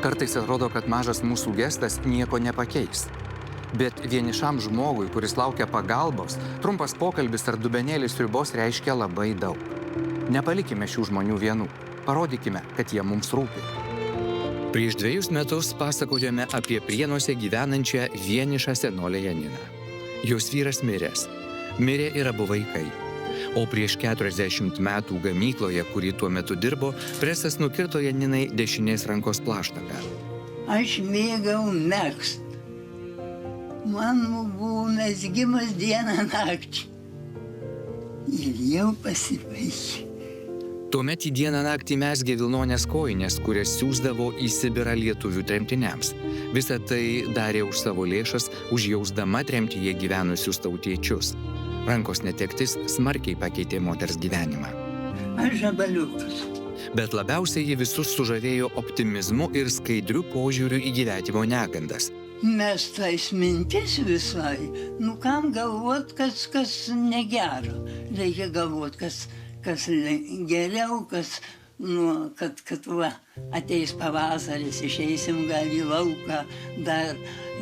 Kartais atrodo, kad mažas mūsų gestas nieko nepakeis. Bet vienišam žmogui, kuris laukia pagalbos, trumpas pokalbis ar dubenėlis sriubos reiškia labai daug. Nepalikime šių žmonių vienų. Parodykime, kad jie mums rūpi. Prieš 2 metus pasakojome apie Prienuose gyvenančią vienišą senolę Janiną. Jos vyras miręs. Mirė ir abu vaikai. O prieš 40 metų gamykloje, kuri tuo metu dirbo, presas nukirto Janinai dešinės rankos plaštaką. Aš mėgau megzt. Man buvo mezgimas dieną naktį. Ir jau pasibaigė. Tuomet į dieną naktį mezgė vilnonės kojines, kurias siųsdavo į Sibirą lietuvių tremtiniams. Visą tai darė už savo lėšas, užjausdama tremtyje gyvenusius tautiečius. Rankos netektis smarkiai pakeitė moters gyvenimą. Aš žabaliukas. Bet labiausiai ji visus sužavėjo optimizmu ir skaidriu požiūriu į gyvenimo negandas. Mes tais mintis visai. Nu kam galvot, kas negero. Reikia galvot, kas geriau, kad va, ateis pavasaris, išeisim gal į lauką, dar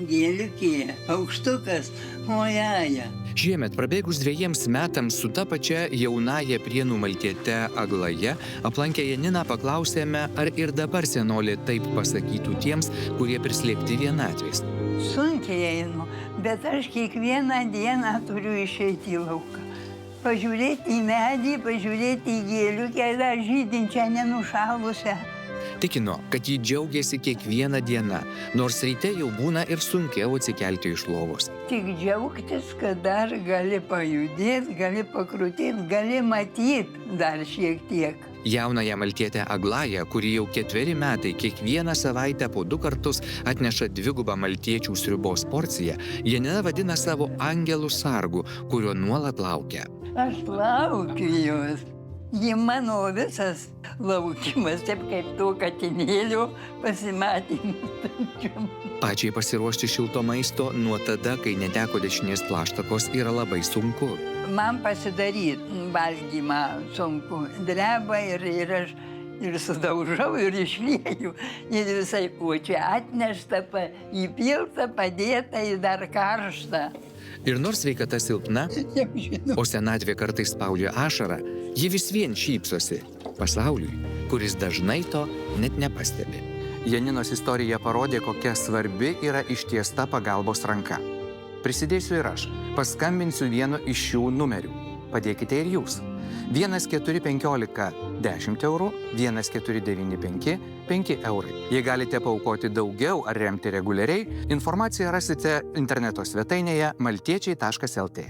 gėliukė, paukštukas, mojaja. Šiemet, prabėgus 2 metams su ta pačia jaunaja Prienų maltiete Aglaja, aplankę Janiną paklausėme, ar ir dabar senolė taip pasakytų tiems, kurie prislėgti vienatvės. Sunkiai einu, bet aš kiekvieną dieną turiu išeiti į lauką. Pažiūrėti į medį, pažiūrėti į gėliukę, dar žydinčią, nenušalusią. Tikino, kad ji džiaugiasi kiekvieną dieną, nors ryte jau būna ir sunkiau atsikelti iš lovos. Tik džiaugtis, kad dar gali pajudėti, gali pakrutėti, gali matyti dar šiek tiek. Jaunąją maltietę Aglają, kuri jau 4 metai kiekvieną savaitę po 2 kartus atneša 2 maltiečių sriubos porciją, Janina vadina savo angelų sargu, kurio nuolat laukia. Aš laukiu jos. Ji mano visas laukimas, taip kaip to katinėlio pasimatymas. Pačiai pasiruošti šilto maisto nuo tada, kai neteko dešinės plaštakos, yra labai sunku. Man pasidaryti valgymą sunku. Dreba ir aš ir sudaužau, ir išlieju. Ir visai, o čia atnešta, įpilta, padėta, ir dar karšta. Ir nors sveikata silpna, o senatvė kartais spaudžia ašarą, ji vis vien šypsosi pasauliui, kuris dažnai to net nepastebi. Janinos istorija parodė, kokia svarbi yra ištiesta pagalbos ranka. Prisidėsiu ir aš. Paskambinsiu vienu iš šių numerių. Padėkite ir jūs. 1415 10 eurų, 1495 5 eurai. Jei galite paaukoti daugiau ar remti reguliariai, informaciją rasite interneto svetainėje maltiečiai.lt.